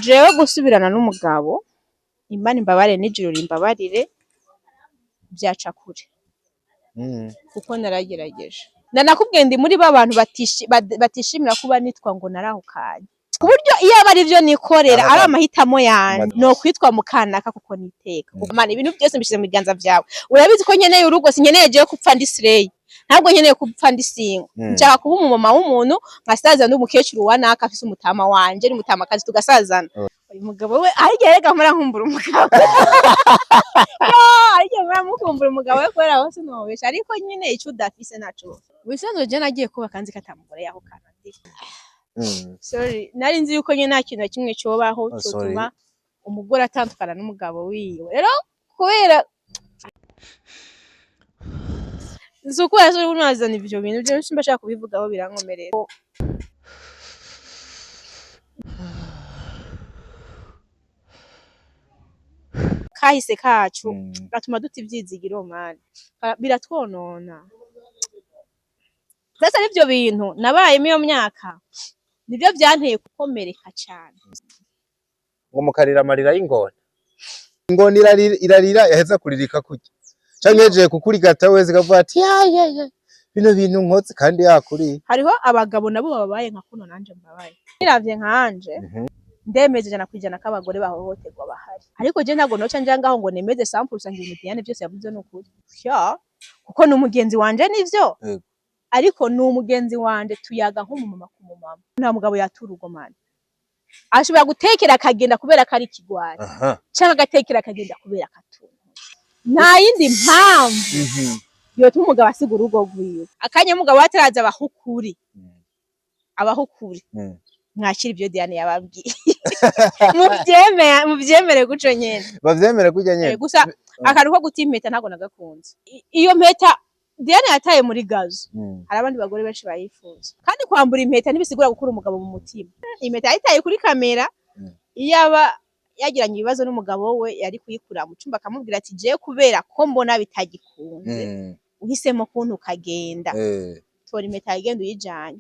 jewe gusubirana n'umugabo Imana imbabare n'ijuru rimbabarire byaca kure kuko naragerageje nanakubwiye ndi muri babantu batishimira kuba nitwa ngo narahukanye ku buryo iyo abari byo nikorera ari amahitamo yanjye no kwitwa mukanaka kuko niteka Imana ibintu byose mbishize mu biganza byawe urabizi ko nkeneye urugo sinkeneye je kupfa ndi slay ntabwo nkeneye kupfa ndi singo nshaka kuba umumama w'umuntu nkasaza n'umukecuru wa naka afise umutama wanje ni mutama kazi tugasazana uyu mugabo we arigeraga mara nkumbura umugabo arige mara mukumbura umugabo we kwera hose nobesha ariko nyine icyo udafise naco wisanzwe je nagiye kuba kanzi katamugore yaho kanadi sorry nari nzi yuko nyine nta kintu na kimwe cyobaho cyotuma umugore atandukana n'umugabo wiwe rero kubera Zukura so unazana ivyo bintu byo mbashaka kubivugaho birankomerera kahise kacu gatuma duta ivyizigiro mani biratwonona sasa nivyo bintu nabaye miyo myaka nivyo byanteye gukomereka cyane ngo mukarira amarira y'ingona ingona irarira yaheza kuririka kujya cankeje kukurigata wese kavuga ati ya bino bintu nkotse kandi yakuri hariho abagabo nabo babaye nka kuno nanje mbabaye niravye nkanje ndemeze jana kwijana k'abagore bahohoterwa bahari ariko je ntago noca njangaho ngo nemeze sample sangira imidiyane byose yavuze n'ukuri kuko n'umugenzi wanje nivyo ariko n'umugenzi wanje tuyaga nko mu mama ku mama nta mugabo yaturugo mani ashobora gutekera akagenda kubera kari kigwari cyangwa agatekera akagenda kubera katuntu nta yindi mpamvu yotuma umugabo asiga urugo rwiwe akanya mugabo ataraza abahukuri mwakira ibyo Diane yababwiye mubyemere guco nyene bavyemere kujya nyene gusa akaruko guta impeta ntago nagakunze iyo mpeta Diane yataye muri gazo hari abandi bagore benshi bayifuza kandi kwambura impeta nibisigura gukura umugabo mu mutima impeta yitaye kuri kamera iyaba yagiranye ibibazo n'umugabo we yari kuyikura mu cyumba akamubwira ati je kubera ko mbona bitagikunze uhisemo kuntu ukagenda tora impeta yigenda uyijanye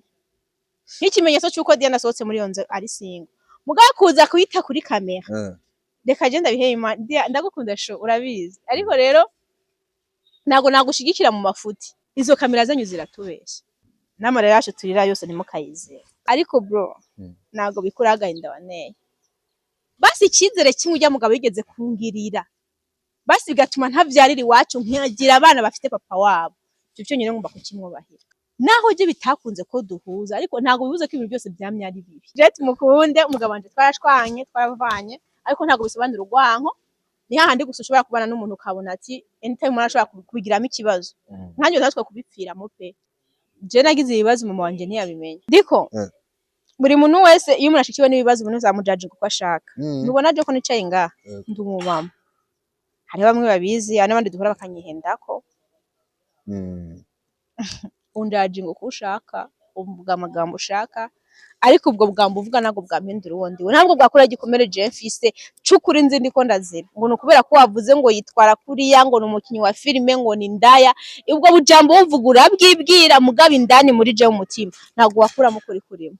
nk'ikimenyetso cyuko Diane asohotse muri yonze ari single mugabo kuza kuyita kuri kamera reka je ndabihema ndagukunda sho urabizi ariko rero nago nagushigikira mu mafuti izo kamera zanyu ziratubesha n'amarira yacu turira yose nimukayizera ariko bro nago bikura agahinda waneye basi ikizere kimwe ujya mugabo yigeze kungirira basi bigatuma ntavyarira iwacu nkigira abana bafite papa wabo cyo nyine ngomba kukimwubahira naho je bitakunze ko duhuza ariko ntago bivuze ko ibintu byose byamye ari bibi je tumukunde umugabo wanje twarashwanye twaravanye ariko ntago bisobanura urwanko ni hahandi gusa ushobora kubana n'umuntu ukabona ati anytime murashobora kubigiramo ikibazo nkanjye ntatwe kubipfiramo pe je nagize ibibazo mama wanje ntiyabimenya ndiko buri muntu wese iyo murashikiwe n'ibibazo umuntu zamujaje kuko ashaka nubona je ko nicaye ngaha ndi umumama hari bamwe babizi n'abandi duhora bakanyihendako undaje ngo kushaka uvuga amagambo ushaka ariko ubwo bwambo uvuga nago bwampindura uwondi we ntabwo bwakora gikomere je mfise cukuri nzi ndiko ndazira ngo nukubera ko wavuze ngo yitwara kuriya ngo n'umukinyi wa filime ngo ni ndaya ubwo bujambo wuvugura bwibwira mugabo indani muri je umutima ntabwo wakura mukuri kurimo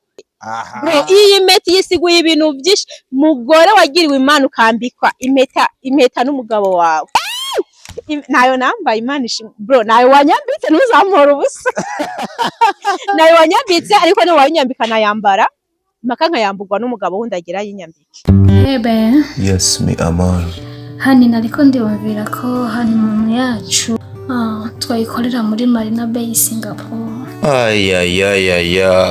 bro iyi meti yisiguye ibintu byinshi mugore wagiriwe Imana ukambikwa impeta n'umugabo wawe nayo nambaye Imana ishimwe bro nayo wanyambitse ntuzamura ubusa nayo wanyambitse ariko no wanyambika nayambara maka nkayamburwa n'umugabo wundi agira yinyambike Bebe yes me aman hani nariko ndibumvira ko hani mu yacu twayikorera muri Marina Bay Singapore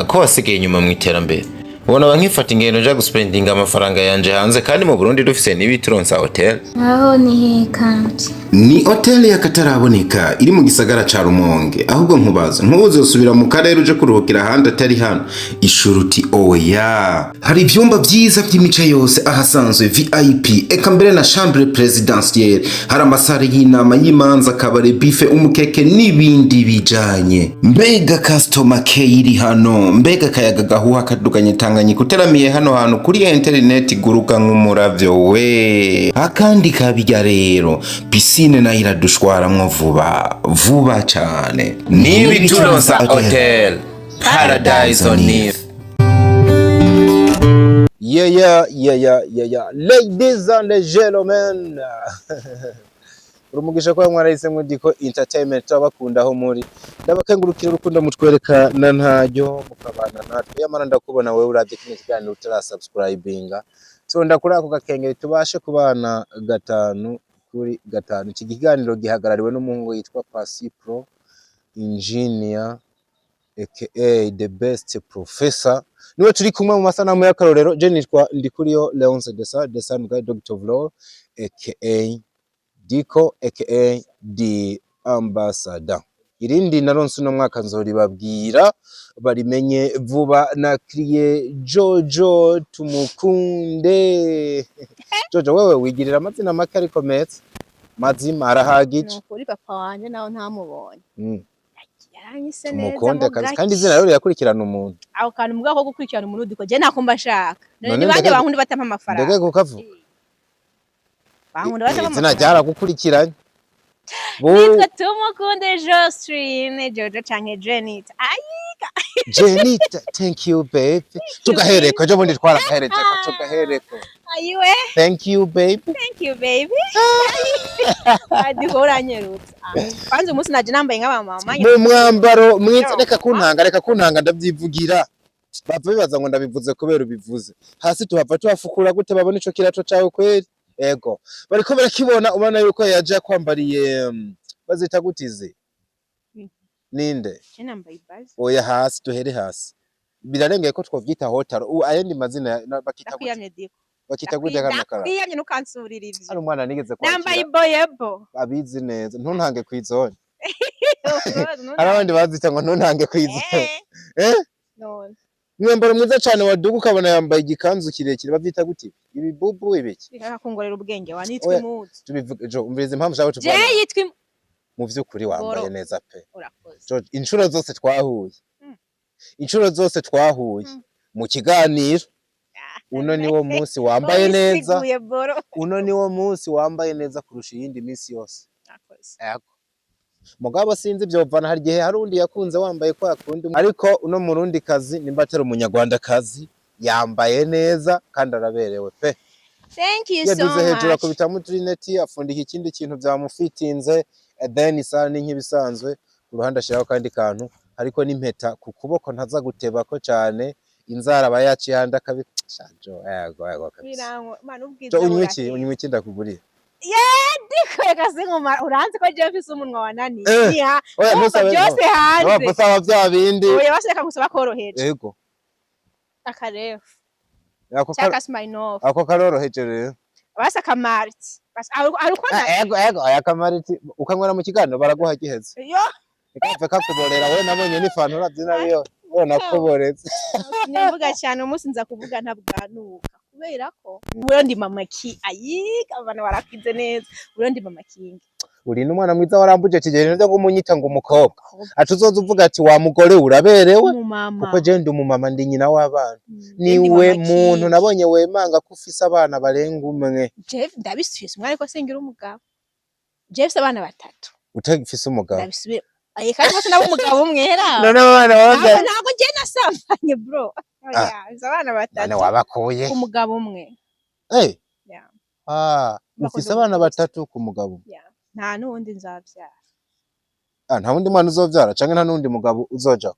ko wasigaye inyuma mu iterambere ubona bankifata ingendo nja guspendinga amafaranga yanje hanze kandi mu Burundi dufise n'ibituronsa hotel aho ni kandi ni hotel yakataraboneka iri mu gisagara ca Rumonge ahubwo nkubaza ntuzosubira mu karere uje kuruhukira handi atari hano ishuruti oya hari ivyumba vyiza vy'imica yose ahasanzwe VIP eka mbere na chambre présidentielle hari amasare y'inama y'imanza kabare buffet umukeke n'ibindi bijanye mbega customer care iri hano mbega kayaga gahuha kaduganye Tanganyika uteramiye hano hantu kuri internet guruka nk'umuravyo we akandi kabijya rero piscine na iradushwaramwo vuba cyane n'ibituronsa hotel Paradise on Earth Ladies and gentlemen. Urumugisha ko mwarahisemo Diko Entertainment turabakunda aho muri. Ndabakengurukira urukundo mutwereka na ntajyo mukabana natwe. Yamara ndakubona wewe uravye kino kiganiro utarasubscribinga. So ndakura ako gakengere tubashe kubana 5 kuri 5. Iki kiganiro gihagarariwe n'umuhungu yitwa Pasi Pro Engineer aka the best professor. Niwe turi kumwe mu masanamu y'akarorero. Je nitwa Ndikuriyo Leonce the son guy Dr. Vlog aka Diko aka the ambassador. Irindi naronse no mwaka nzoribabwira barimenye vuba na kriye Jojo tumukunde. Jojo wewe wigirira amazina make ariko meza mazima arahagije. Nukuri papa wanje naho ntamubonye. Yaranyise neza Tumukunde kandi izina rero yakurikirana umuntu. Aho kantu mbwa ko gukurikirana umuntu Diko je nakumba shaka. None banje bankundi batampa amafaranga. Ndege kukavu. Bankundi batampa izina ryaragukurikiranye. Nitwa Tumukunde Jostrine Jojo canke Jenita. Ayiga. Jenita, thank you babe. Tugahereko jo bundi twarahereko tugahereko. Ayiwe. Thank you babe. Thank you baby. Adihora nyerutsa. Kwanza umunsi naje nambaye nk'aba mama. Mu mwambaro mwiza reka kuntanga ndavyivugira. Bapfa bibaza ngo ndabivuze kubera ubivuze. Hasi tuhava twafukura gute babone ico kirato cawe kweri. Ego. Bariko barakibona ubona yuko yaje kwambariye bazita gutize. Ninde? Nambaye bazi. Oya hasi tuhere hasi. Birarengeye ko twovyita hotel. Ayandi mazina bakita gute? Bakita gute kanakara. Kwiyamye nukansurira ivyo. Ari umwana nigeze kwakira. Nambaye boyebo. Abizi neza. Ntuntange kwizone. Hari abandi bazita ngo ntuntange kwizone. None. Mwambaro mwiza cyane waduga ukabona yambaye igikanzu kirekire bavyita gute? Ibibubu ibiki? Bikakongorera ubwenge wanitwe muzi. Tubivuge jo umvirize impamvu shaho tuvuga. Je yitwe mu vyukuri wambaye neza pe. Urakoze. Jo inshuro zose twahuye. Inshuro zose twahuye mu kiganiro. Uno niwo munsi wambaye neza. Uno niwo munsi wambaye neza kurusha iyindi minsi yose. Urakoze. Mugabo sinzi byovana hari gihe harundi yakunze wambaye kwa kundi ariko uno murundi kazi nimba atari umunyarwanda kazi yambaye neza kandi araberewe pe. Thank you so much. Yaduze hejuru akubita mu trineti afundika ikindi kintu byamufitinze then isa n'inkibisanzwe ku ruhande ashiraho kandi kantu ariko n'impeta ku kuboko ntaza guteba ko cyane inzara bayaciye handa kabishajo yego birango man ubwiza unywiki ndakuguriye. Diko yakaze ngoma uranze ko je mfise umunwa wanani. Oya ntusabe byose hanze. Wapasaba bya bindi. Oya baseka gusaba koroheje. Yego. Akarefu. Ako Chakasmainof. Ako karoroheje rero. Basa kamariti. Basa aruko na. Ego aya kamariti ukanywera mu kiganiro baraguha giheze. Yo. Ikafe kakuborera we nabonye n'ifantura byina biyo. Ubona kuboretse. Nimvuga cyane umunsi nza kuvuga ntabwanuka. Kubera ko uro ndi mama ki ayiga abana barakize neza uro ndi mama kingi uri n'umwana mwiza warambuje kigero nzo kumunyita ngo umukobwa atuzoza uvuga ati wa mugore uraberewe kuko je ndi umumama ndi nyina w'abana niwe muntu nabonye wemanga kufisa abana barenga umwe. Jeff ndabisubise umwana ariko sengira umugabo Jeff abana 3 utagifise umugabo ndabisubire kandi bose nabo umugabo umwe hera none abana baga ntabwo je nasambanye bro. Abana 3 none wabakuye umugabo umwe. Ufise abana 3 ku mugabo. Nta nundi nzavyara. Nta wundi mwana uzovyara canke nta nundi mugabo uzoja.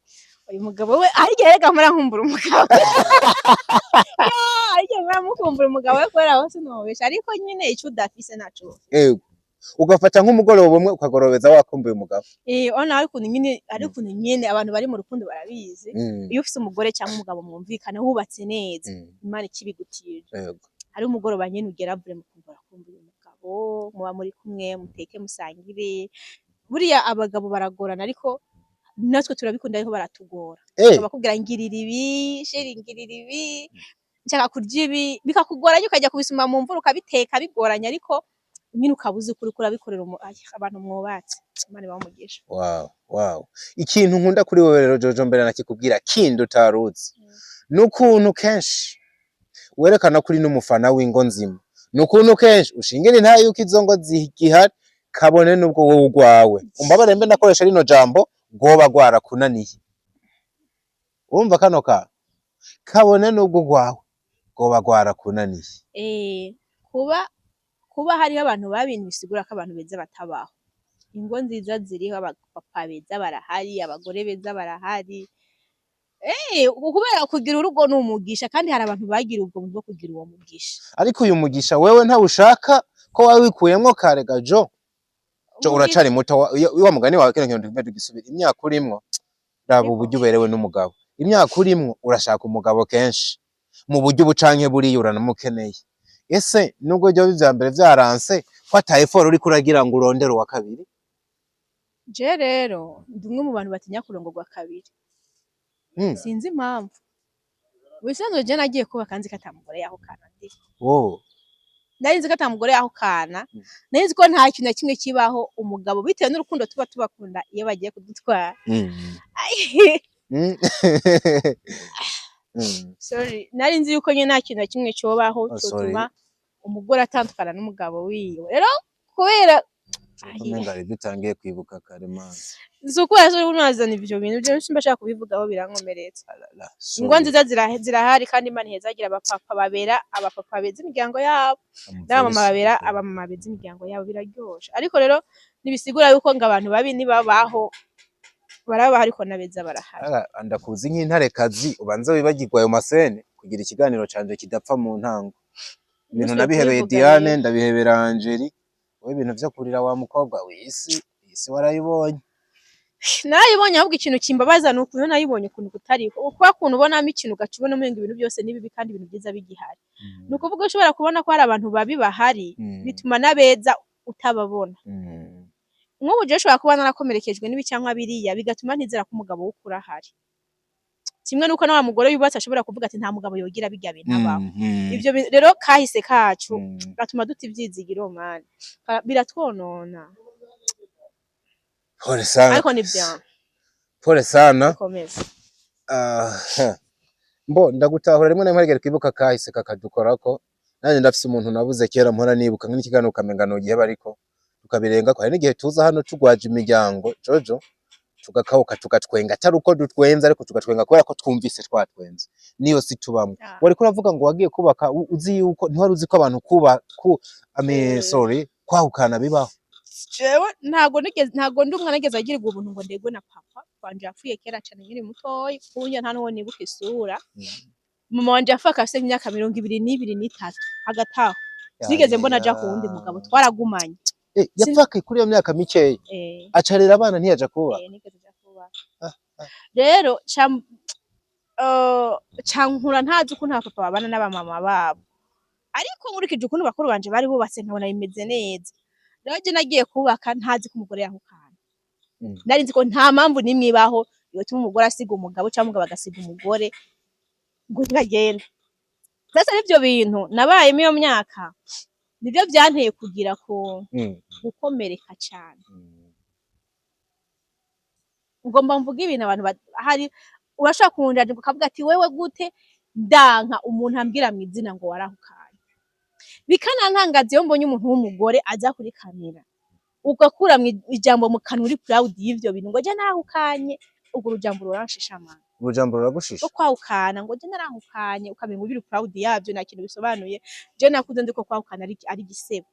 Uyu mugabo we arigeraga mura nkumbura umugabo. Arigeraga mura mukumbura umugabo we kwera hose nobesha ariko nyine ico udafise naco. Ugafata nk'umugoroba umwe ukagorobeza wakumbuye umugabo. Ona ariko nyine abantu bari mu rukundo barabizi. Iyo ufise umugore cyangwa umugabo mwumvikana hubatse neza Imana ikibigutije. Ari umugoroba nyine ugera vure mukumbura kumbuye umugabo muba muri kumwe muteke musangire. Buriya abagabo baragorana ariko natwe turabikunda ariko baratugora. Bakubwira ngirira ibi, sheri ngirira ibi, nshaka kurya ibi bikakugora ukajya kubisuma mu mvura ukabiteka bigoranye ariko nyine ukabuze kuri kurabikorera abantu mwubatse. Imana bamugisha. Wow. Ikintu nkunda kuri wewe rero Jojo mbere nakikubwira kindi utaruzi. Nukuntu kenshi werekana kuri n'umufana w'ingo nzima. Nukuntu kenshi ushingira intaye yuko izo ngo zigihari kabone nubwo wowe ugwawe. Umbabare mbe nakoresha rino jambo goba gwarakunaniye. Urumva kano ka kabone nubwo ugwawe goba gwarakunaniye. Kuba hariho abantu babi bisigura ko abantu beza batabaho. Ingo nziza ziriho, abapapa beza barahari, abagore beza barahari. Kubera kugira urugo n'umugisha, kandi hari abantu bagira ubwo bwo kugira uwo mugisha. Ariko uyu mugisha wewe ntawushaka ko wawe wikuyemwo kare gajo. Jo uracari muto wa mugani wawe kene kintu tugisubira imyaka urimwo. Raba uburyo uberewe n'umugabo. Imyaka urimwo urashaka umugabo kenshi. Mu buryo bucanke buriya uranamukeneye. Ese nubwo byo bya mbere vyaranse kwataye foro uri kuragira ngo urondere wa kabiri. Je rero ndumwe mu bantu batinya kurongorwa kabiri. Sinzi impamvu. Wisanzwe je nagiye kuba kanzi katamugore yaho kana ndi. Narinzi ko atamugore yaho kana. Narinzi ko nta kintu kimwe kibaho umugabo bitewe n'urukundo tuba tubakunda iyo bagiye kudutwara. Sorry, narinzi yuko nyine nta kintu kimwe cyobaho cyotuma umugore atandukana n'umugabo wiwe. Rero kubera ngari dutangiye kwibuka kare mana. Zuko yazo unazana ivyo bintu byo simbashaka kubivugaho birankomeretsa. Ingo nziza zirahari kandi Imana ihezagira abapapa babera abapapa beza imiryango yabo. N'abamama babera abamama beza imiryango yabo biraryosha. Ariko rero nibisigura yuko ngo abantu babi nibabaho baraba ariko nabeza barahari. Ndakuzi nk'intare kazi ubanza wibagirwa ayo masene kugira ikiganiro canje kidapfa mu ntango. Ibintu nabihebeye Diane ndabihebera Angeli. Wowe ibintu vyo kurira wa mukobwa w'isi warayibonye. Narayibonye ahubwo ikintu kimbabaza nuko iyo nayibonye ukuntu kutari kuko kuntu ubonamo ikintu gacubona umenga ibintu byose nibibi kandi ibintu byiza bigihari. Nuko uvuga ushobora kubona ko hari abantu babi bahari bituma nabeza utababona. Nk'ubu je ushobora kuba narakomerekejwe n'ibicankwa biriya bigatuma ntizera ko umugabo w'ukuri ahari. Kimwe nuko nawa mugore yubatse ashobora kuvuga ati nta mugabo yogira bijya bintu abaho. Ivyo rero kahise kacu gatuma duta ivyizigiro mani. Biratwonona. Pole sana. Ariko ni bya. Pole sana. Komeza. Mbo ndagutahura rimwe na rimwe kwibuka kahise kakadukorako. Nanje ndafise umuntu nabuze kera mpora nibuka nk'ikiganiro kamengano gihe bariko tukabirenga ko hari n'igihe tuza hano tugwaje imiryango Jojo tugakauka tugatwenga atari uko dutwenza ariko tugatwenga kubera ko twumvise twatwenze niyo situbamwe wari kuravuga ngo wagiye kubaka uzi yuko ntiwari uzi ko abantu kwahukana bibaho. Jewe ntago ndi umwana nigeze agira ubuntu ngo ndegwe na papa wanje yapfuye kera cyane nkiri mutoyi kunya nta nuwo nibuka isura. Mama wanje afaka afite imyaka 22-23 hagataho sinigeze mbona aja ku wundi mugabo twaragumanye. Yapfaka kuri iyo myaka mikeya acarera abana ntiyaja kuba. Nigeze aja kuba. Rero cankura ntazi uko nta papa babana n'abamama babo ariko nkurikije ukuntu bakuru banje bari bubatse nkabona bimeze neza. Rero je nagiye kubaka ntazi ko umugore yahukana. Nari nzi ko nta mpamvu nimwe ibaho yotuma umugore asiga umugabo cyangwa umugabo agasiga umugore ngo ntagenda. Sasa nivyo bintu nabayemo iyo myaka nivyo byanteye kugira ko gukomereka cyane. Ngomba mvuga ibintu abantu hari urashaka kunjaje ukavuga ati wewe gute ndanka umuntu ambwira mu izina ngo warahukanye. Bikanantangaza iyo mbonye umuntu w'umugore aza kuri kamera ugakura mu ijambo mu kanwa uri proud y'ivyo bintu ngo je narahukanye ubwo urujambo ruranshishama. Urujambo ruragushisha ko kwahukana ngo je narahukanye ukamenga uri proud yavyo nta kintu bisobanuye. Je nakuze ndiko kwahukana ari gisebo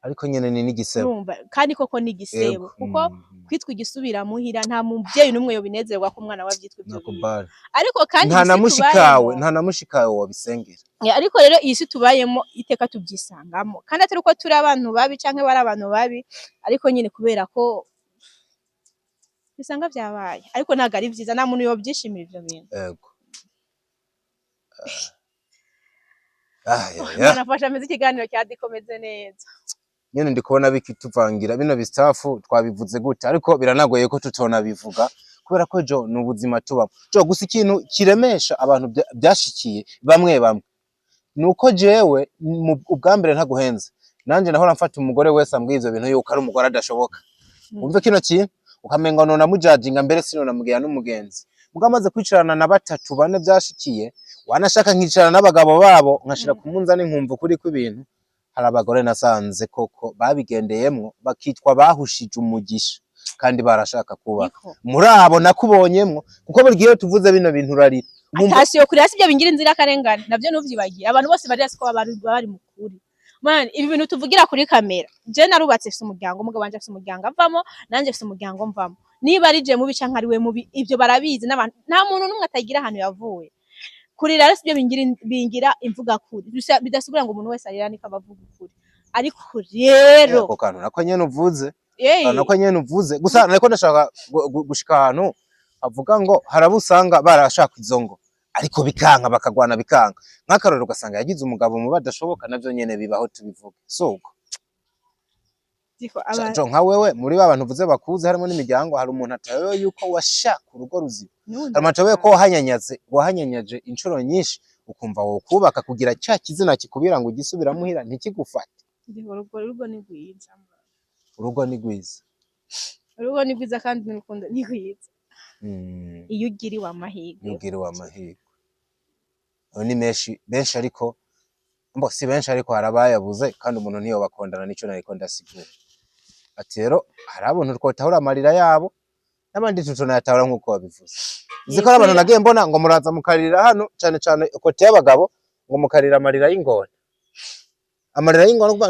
ariko nyene ni n'igisebo urumva kandi koko ni gisebo kuko kwitwa igisubira muhira nta muvyeyi numwe yo binezerwa ko umwana wavyitwa ivyo bintu. Ariko kandi nta namushikawe wabisengera. Ariko rero iyi si tubayemo iteka tubyisangamo kandi atari uko turi abantu babi canke bari abantu babi ariko nyine kubera ko bisanga vyabaye ariko ntago ari vyiza nta muntu yobyishimira ivyo bintu. Yego. Nafasha ameze ikiganiro cyadikomeze neza. Nyene ndi kubona bikituvangira bino bistafu twabivuze gute ariko biranagoye ko tutona bivuga kubera ko jo n'ubuzima tubamo. Jo gusa ikintu kiremesha abantu byashikiye bamwe nuko jewe ubwambere ntaguhenze nanje nahora mfata umugore wese ambwiye ivyo bintu yuko ari umugore adashoboka. Umve kino kintu ukamenga none namujajinga mbere sino namugira n'umugenzi mugamaze kwicarana na 3-4 byashikiye wanashaka nkicarana n'abagabo babo nkashira ku munzani nkumva kuri kw'ibintu. Hari abagore nasanze koko babigendeyemwo bakitwa bahushije umugisha kandi barashaka kuba muri abo nakubonyemwo kuko buri gihe tuvuze bino bintu urarira atasiyo kuri hasi byo bingira inzira karengane navyo nuvyibagiye abantu bose bari hasi ko bari mukuri man ibi bintu tuvugira kuri kamera je narubatse fise umuryango umugabo wanje afise umuryango avamo nanje fise umuryango mvamo niba ari je mubi canke ari we mubi ivyo barabizi n'abantu nta muntu numwe atagira ahantu yavuye kuri rero sibyo bingira imvuga kuri bidasubira ngo umuntu wese arira niko abavuga kuri ariko rero ako kantu nako nyene uvuze nako nyene uvuze gusa nariko ndashaka gushika ahantu avuga ngo harabusanga barashaka izongo ariko bikanka bakagwana bikanka nk'akaroro ugasanga yagize umugabo mu badashoboka navyo nyene bibaho tubivuga soko nka wewe muri babantu uvuze bakuze harimo n'imiryango hari umuntu atayobewe yuko washaka urugo ruzima hari amatawe ko wahanyanyaje inshuro nyinshi ukumva wo kubaka kugira cya kizina kikubira ngo ugisubira muhira ntikigufate urugo ni rwiza urugo ni rwiza kandi n'urukundo ni rwiza iyo ugiriwe amahirwe ni benshi ariko si benshi ariko harabayabuze kandi umuntu niyo bakondana nico nariko ndasigura ati rero hari abantu twotahura amarira yabo n'abandi tutonayatahura nk'uko babivuze uzi ko abantu nagiye mbona ngo muraza mukarira hano cane kote y'abagabo ngo mukarira amarira y'ingona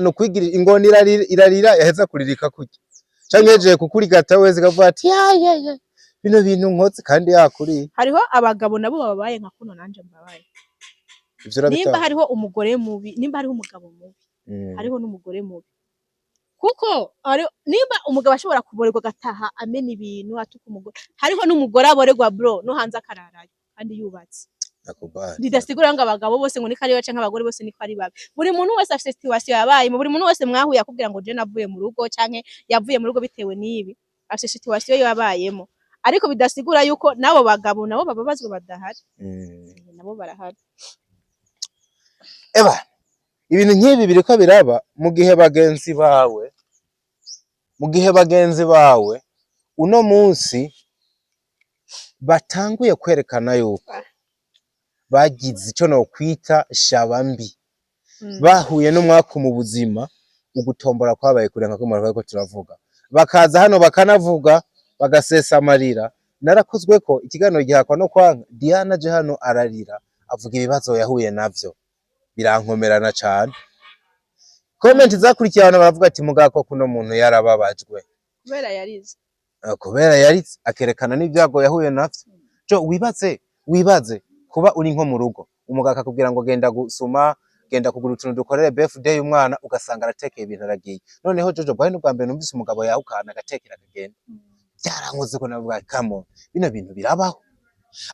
no kwigira ingona irarira yaheza kuririka kuki canke yeje kukurigata wese kavuga ati ya bino bintu nkotse kandi yakuri hariho abagabo nabo babaye nka kuno nanje mbabaye nimba hariho umugore mubi nimba hariho umugabo mubi hariho n'umugore mubi kuko nimba umugabo ashobora kuborerwa gataha amena ibintu atuka umugore hariho n'umugore aborerwa bro no hanze akararayo kandi yubatse bidasigura ngo abagabo bose ngo ni kari bace nk'abagore bose ni kari babe buri muntu wese afite situation yabaye buri muntu wese mwahuye akubwira ngo je navuye mu rugo canke yavuye mu rugo bitewe n'ibi afite situation yabayemo ariko bidasigura yuko nabo bagabo nabo babazwe badahari nabo barahari eba ibintu nk'ibi biriko biraba mu gihe bagenzi bawe uno munsi batanguye kwerekana yuko bagize ico no kwita shabambi bahuye n'umwaka mu buzima ugutombora kwabaye kurenga ko mara ko turavuga bakaza hano bakanavuga bagasesa amarira narakozwe ko ikiganiro gihakwa no kwanga Diana je hano ararira avuga ibibazo yahuye navyo birankomerana cyane comment zakurikiye abantu baravuga ati mugako kuno muntu yarababajwe kubera yarize akerekana n'ibyago yahuye navyo cyo wibaze kuba uri nko mu rugo umugaka akubwira ngo genda gusuma genda kugura utuntu dukorere birthday y'umwana ugasanga aratekeye ibintu aragiye noneho Jojo bwahe n'ubwa mbere numvise umugabo yahukana agatekera akagenda byarankoze ko navuga kamo bino bintu birabaho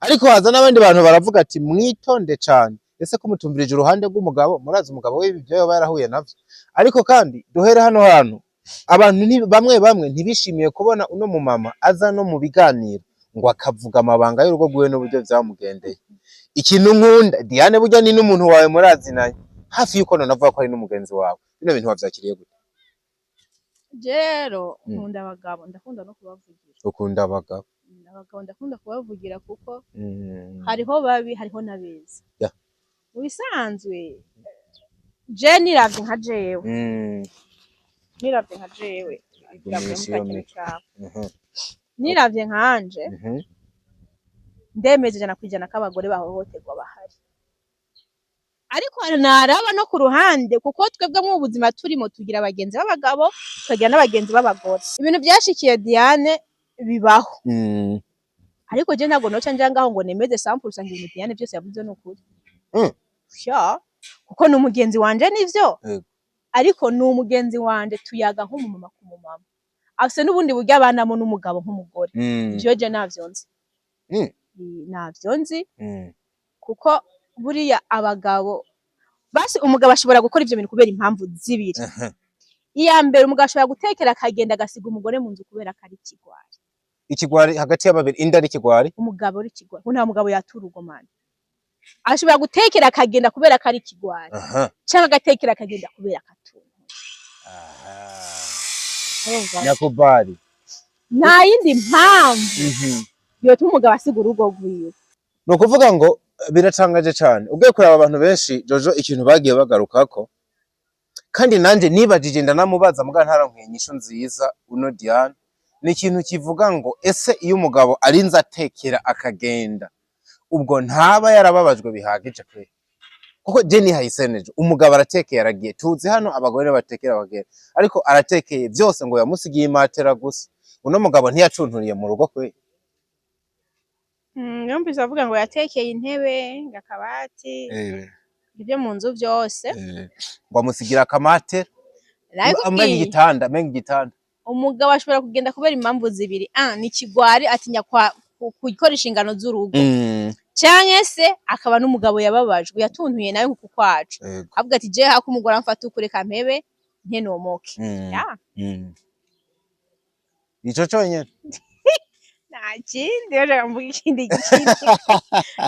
ariko haza n'abandi bantu baravuga ati mwitonde cyane ese ko mutumvirije uruhande rw'umugabo murazi umugabo we ibyo yoba yarahuye navyo ariko kandi duhere hano hantu abantu bamwe ntibishimiye kubona uno mu mama aza no mu biganiro ngo akavuga amabanga y'urugo rwiwe n'uburyo byamugendeye ikintu nkunda Diane burya ni n'umuntu wawe murazinanye hafi yuko navuga ko ari n'umugenzi wawe bino bintu wavyakiriye gute Jero nkunda abagabo ndakunda no kubavugira ukunda abagabo ndakunda kubavugira kuko hariho babi hariho nabeza ubisanzwe je niravye nka jewe niravye nkanje ndemeze 100% ko abagore bahohoterwa bahari ariko naraba no ku ruhande kuko twebwe mu buzima turimo tugira abagenzi b'abagabo tukagira n'abagenzi b'abagore ibintu byashikiye Diane bibaho ariko je ntago noca njangaho ngo nemeze 100% ibintu Diane byose yavuze no kuri kuko n'umugenzi wanje nivyo ariko n'umugenzi wanje tuyaga nk'umumama ku mumama afise n'ubundi buryo abanamo n'umugabo nk'umugore ivyo je navyonzi navyonzi kuko buriya abagabo basi umugabo ashobora gukora ivyo bintu kubera impamvu zibiri iya mbere umugabo ashobora gutekera akagenda agasiga umugore mu nzu kubera kari ikigwari hagati y'ababiri inda ari ikigwari umugabo ari ikigwari nta mugabo yatura ugomana ashobora gutekera akagenda kubera kari ikigwari cyangwa agatekera akagenda kubera katuntu Yakubali nta yindi mpamvu yotuma umugabo asiga urugo rwiwe no kuvuga ngo biratangaje cyane ubwe kuraba abantu benshi Jojo ikintu bagiye bagarukako kandi nanje nibajije ndanamubaza muga ntarankwiye nyisho nziza uno Diane ni ikintu kivuga ngo ese iyo umugabo arinze atekera akagenda ubwo ntaba yarababajwe bihagije pe. Kuko je nihayiseneje umugabo aratekeye aragiye, tuzi hano abagore batekera bagera, ariko aratekeye byose ngo yamusigiye imatera gusa, uno mugabo ntiyacunturiye mu rugo kwe. Yumvise avuga ngo yatekeye intebe ngakabati ibyo mu nzu byose ngo amusigira akamatera amenga igitanda. Umugabo ashobora kugenda kubera impamvu zibiri, ni kigwari atinya gukora inshingano z'urugo, canke se akaba n'umugabo yababajwe yatuntuye nawe nkuko kwacu avuga ati je hako umugore amfata ukureka mpebe ntenomoke. Ico conyene nta kindi baje mvuga ikindi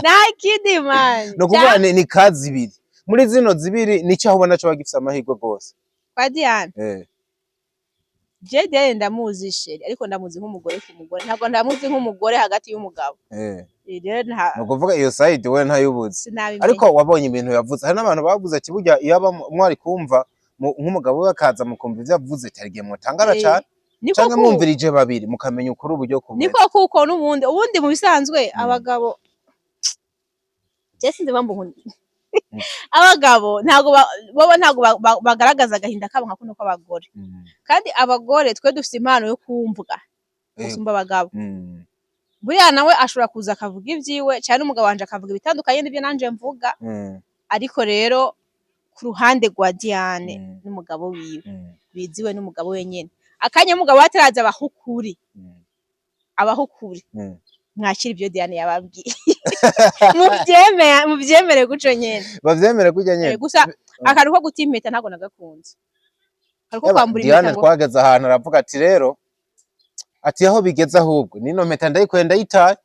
nta kindi man. No kuvuga ni kazi ibiri muri zino zibiri nico aho ubona cyo bagifise amahirwe gose kwa Diane. Je Diane ndamuzi sheri ariko ndamuzi nk'umugore ku mugore, ntabwo ndamuzi nk'umugore hagati y'umugabo. No kuvuga iyo side we ntayubuze, ariko wabonye ibintu yavuze. Hari n'abantu bavuze ati burya iyo aba mwari kumva nk'umugabo we akaza mukumva ivyo yavuze cyarigiye mutangara cyane, cyangwa mwumvirije babiri mukamenya ukuri uburyo kumwe. Niko kuko ubundi mu bisanzwe abagabo je sinzi bambu abagabo ntago bagaragaza agahinda kabo nka kuno kw'abagore, kandi abagore twe dufite impano yo kumvuga gusumba abagabo. Buriya nawe ashobora kuza akavuga ivyiwe cyane umugabo wanje akavuga ibitandukanye n'ibyo nanje mvuga, ariko rero ku ruhande rwa Diane n'umugabo wiwe biziwe n'umugabo wenyene akanya mugabo ataraza abahukuri mwakira ibyo Diane yababwiye muvyemere guco nyene bavyemere kujya nyene. Gusa akaru ko gutimpeta ntago nagakunze, ariko kwambura impeta Diane twageze ahantu aravuga ati rero ati aho bigeze ahubwo nino mpeta ndayikwenda yitaye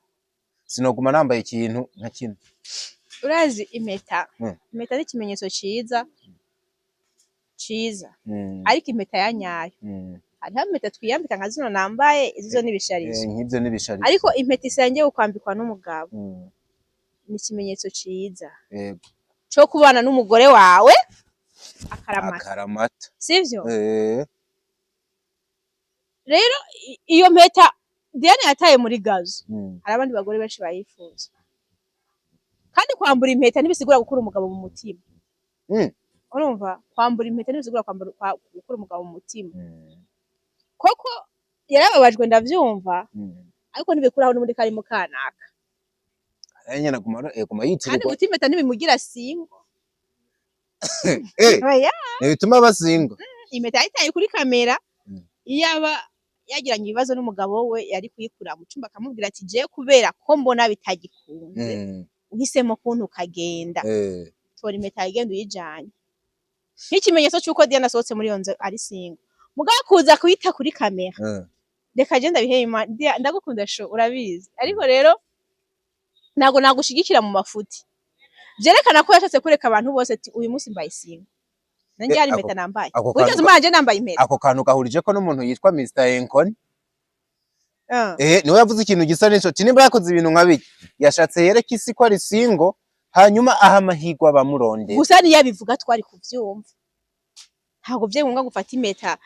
sinoguma nambaye ikintu nka kino. Urazi impeta ni ikimenyetso ciza ariko impeta ya nyayo hariho impeta twiyambika nka zino nambaye izo n'ibisharizo nk'ibyo n'ibisharizo, ariko impeta isengeye ukwambikwa n'umugabo ni ikimenyetso ciza cyo kubana n'umugore wawe akaramata sivyo? Rero iyo mpeta Diane yataye muri gazo, hari abandi bagore benshi bayifuza, kandi kwambura impeta ntibisigura gukura umugabo mu mutima. Urumva kwambura impeta ntibisigura gukura umugabo mu mutima. Koko yarababajwe ndavyumva, ariko ntibikuraho n'ubundi kari mu kanaka. Nyene guma yitirirwa. Kandi guta impeta ntibimugira singo. Bituma basingo. Impeta yitaye kuri kamera, iyaba yagiranye ibibazo n'umugabo we yari kuyikura mu cumba akamubwira ati je kubera ko mbona bitagikunze uhisemo kuntu kagenda tora impeta yagenda uyijanye nk'ikimenyetso cy'uko Diane asohotse muri iyo nzu ari singo. Mugabo kuza kuyita kuri kamera reka je ndabihema ndagukunda sho urabizi, ariko rero ntago nagushigikira mu mafuti. Byerekana ko yashatse kureka abantu bose ati uyu munsi mbaye singo nanjye ari impeta nambaye, wigeze umanje nambaye impeta. Ako kantu gahurije ko n'umuntu yitwa Mr Enkoni niwe yavuze ikintu gisa n'ico nimba yakoze ibintu nka biki yashatse yereka isi ko ari singo, hanyuma aha amahirwe abamurondera. Gusa niyo yabivuga twari kuvyumva, ntago bye ngombwa gufata impeta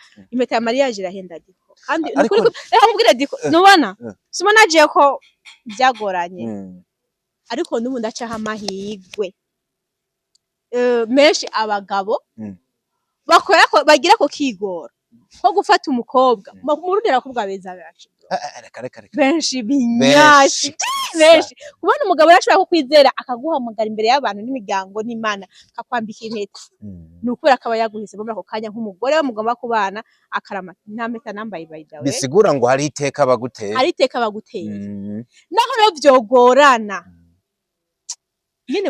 ya mariage irahenda diko, kandi nukuri reka mubwire diko nubona sima naje ko byagoranye, ariko nubu ndacaha amahirwe menshi abagabo bakora ko bagira ko kigora ko gufata umukobwa murundira kubwa beza bacu benshi binyashi benshi kubona umugabo yashobora kukwizera akaguhamagara imbere y'abantu n'imiryango n'Imana akakwambika impeta nukuri akaba yaguhise muri ako kanya nk'umugore w'umugomba kubana akaramata nta mpeta nambaye bayidawe. Bisigura ngo hari iteka baguteye, naho rero vyogorana nyene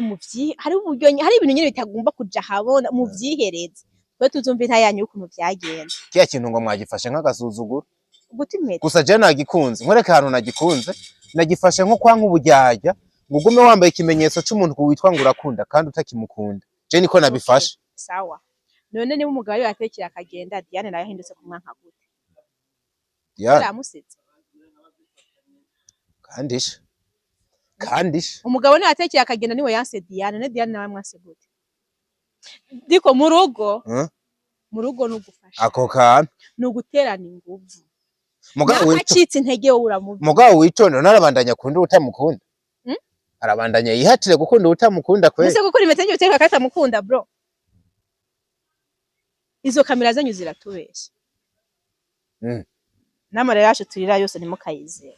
hari uburyo hari ibintu nyene bitagomba kuja habona mu vyihereza twe tuzumva intayanyu ukuntu vyagenze. Kiya kintu ngo mwagifashe nk'agasuzuguro guta impeta gusa je nagikunze nkwereka ahantu nagikunze nagifashe nko kwa nk'uburyarya ngo ugume wambaye ikimenyetso cy'umuntu witwa ngo urakunda kandi utakimukunda. Je niko nabifashe. Sawa none niba umugabo yatekera akagenda Diane nayo yahindutse ku mwanka gute? Yamusetse kandisha umugabo ni atekeye akagenda niwe yanse Diane ne Diane nawe mwase gute? Diko mu rugo nugufasha ako kantu nuguterana inguvu mugabo wicitse intege wowe uramubi mugabo witonde narabandanya kundi utamukunda arabandanya yihatire gukunda utamukunda kwe. Ese gukora impeta nyine uteka katamukunda bro. Izo kamera zanyu ziratubesha. N'amarira yacu turira yose ntimukayizera.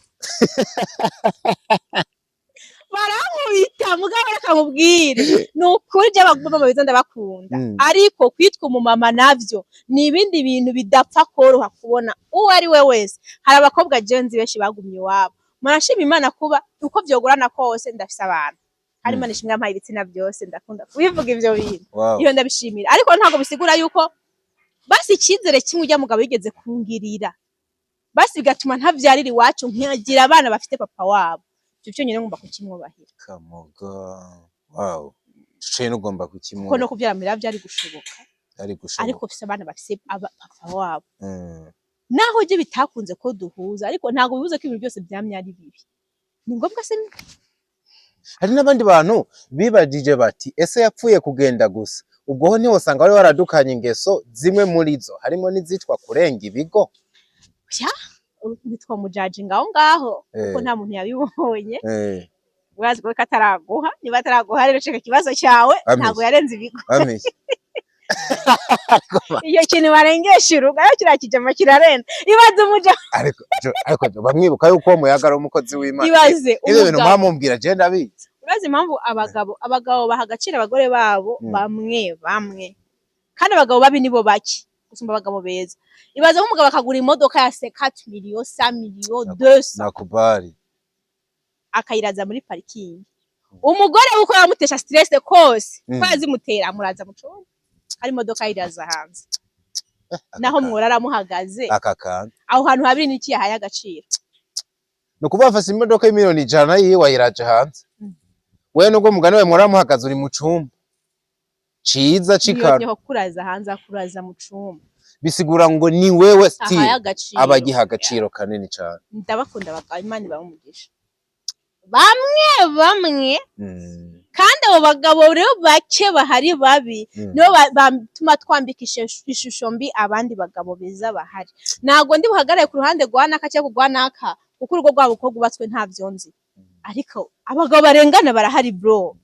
Baramubita mugabo akamubwire nukuri by'abagomba babiza ndabakunda ariko kwitwa umumama navyo ni ibindi bintu bidapfa koroha kubona uwo ari we wese. Hari abakobwa genzi benshi bagumye wabo. Marashima Imana kuba uko vyogorana kose ndafise abantu. Hari Imana ishimwe yampaye ibitsina byose ndakunda kubivuga ivyo bintu. Iyo ndabishimira ariko ntago bisigura yuko basi ikizere kimwe ujya mugabo yigeze kungirira. Basi bigatuma ntavyarira iwacu nkigira abana bafite papa wabo. Cyo nyine ngomba kukimwubahira. Kamoga. Wow. Cyo ugomba kukimwubahira. Ko no kuvyaramira byari gushoboka. Ariko ufise abana bafise papa wabo. Naho je bitakunze ko duhuza ariko ntago bivuze ko ibintu byose byamye ari bibi. Ni ngombwa se hari n'abandi bantu bibajije bati ese yapfuye kugenda gusa. Ubwo ho niho usanga bari waradukanye ingeso zimwe muri zo harimo n'izitwa kurenga ibigo. Ya nitwa mujaji ngaho kuko nta muntu yabibonye. Urazi ko kataraguha niba ataraguha rero ceka kibazo cyawe ntago yarenze ibigo. Iyo kintu barengesha urugayo kirakijama kirarenza. Ibaze umuja ariko bamwibuka yuko umuyaga ari umukozi w'Imana. Ibaze ibyo bintu mwamumbwira je ndabizi. Urazi impamvu abagabo baha agaciro abagore babo bamwe kandi abagabo babi nibo baki gusumba abagabo beza. Ibaze nk'umugabo akagura imodoka ya 4 million 5 million 200 nakubari akayiraza muri parking. Umugore uko yamutesha stress kose kwazimutera muraza mucone ari imodoka iraza hanze naho mworara muhagaze akakana aho hantu habiri niki yahaye agaciro. No kubafasa imodoka y'imiliyoni 100 yiwe wayiraje hanze. Wewe nubwo mugani we mworara muhagaze uri mu cumba ciza cikara niyo kuraza hanze akuraza mu cumba bisigura ngo ni wewe still abagiha agaciro kanini cyane. Ndabakunda abagabo Imana bamugisha bamwe kandi abo bagabo rero bake bahari babi nibo batuma twambikisha ishusho mbi abandi bagabo beza bahari. Nago ndi buhagaraye ku ruhande rwanaka cyo kugwanaka kuko urugo rwabo ko gubatswe nta vyonzi ariko abagabo barengana barahari bro.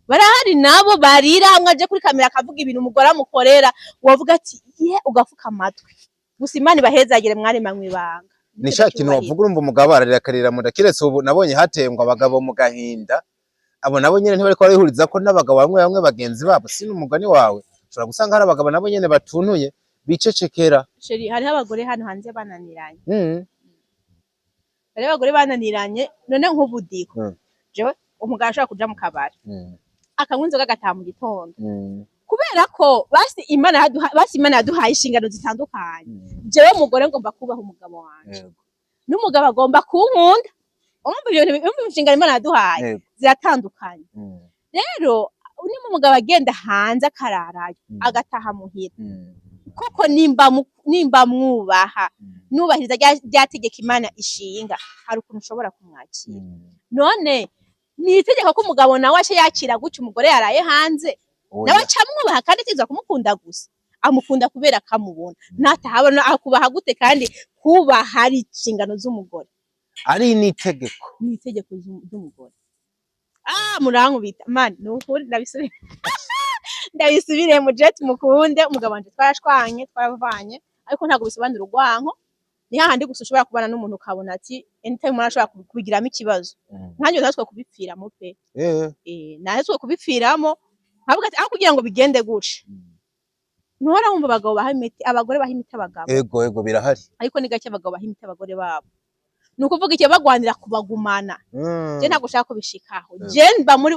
Barahari nabo barira hamwe aje kuri kamera akavuga ibintu umugore amukorera wavuga ati ye ugafuka amatwi. Gusa Imana bahezagire mwari manwibanga. Nishaki no bavuga urumva umugabo ararira karira mu ndakiretse ubu nabonye hatengwa abagabo mu gahinda. Abo nabo nyene ntibari ko barihuriza ko n'abagabo bamwe bagenzi babo sino umugani wawe. Ushobora gusanga hari abagabo nabo nyene batunuye bicecekera. Sheri hari abagore hano hanze bananiranye. Hari abagore bananiranye none nk'ubudiko. Jewe umugabo ashaka kuja mu kabari. Akangunzo gagataha mu gitondo. Kubera ko basi Imana yaduhaye inshingano zitandukanye. Jewe umugore ngomba kubaha umugabo wanje. N'umugabo agomba kunkunda. Umva ibyo inshingano Imana yaduhaye ziratandukanye. Rero niba umugabo agenda hanze akararayo agataha muhira. Koko nimba mwubaha nubahiriza ryategeka Imana ishinga hari ukuntu ushobora kumwakira. None ni itegeko ko umugabo nawe ace yakira guca umugore yaraye hanze nawe acamwubaha kandi tiza kumukunda gusa amukunda kubera kamubona natahabona akubaha gute kandi kuba hari inshingano z'umugore ari ni itegeko z'umugore. Murankubita man nukuri ndabisubire mu jet mukunde umugabo wanje twarashwanye twaravanye ariko ntago bisobanura urwanko. Ni hahandi gusa ushobora kubana n'umuntu ukabona ati anytime murashobora kubigiramo ikibazo nkanjye natwe kubipfiramo pe natwe kubipfiramo havuga ati aho kugira ngo bigende gushe ntuhora wumva abagabo baha imiti abagore baha imiti abagabo ego birahari ariko ni gake abagabo baha imiti abagore babo. Nukuvuga iki bagwanira kubagumana. Je ntago ushaka kubishikaho je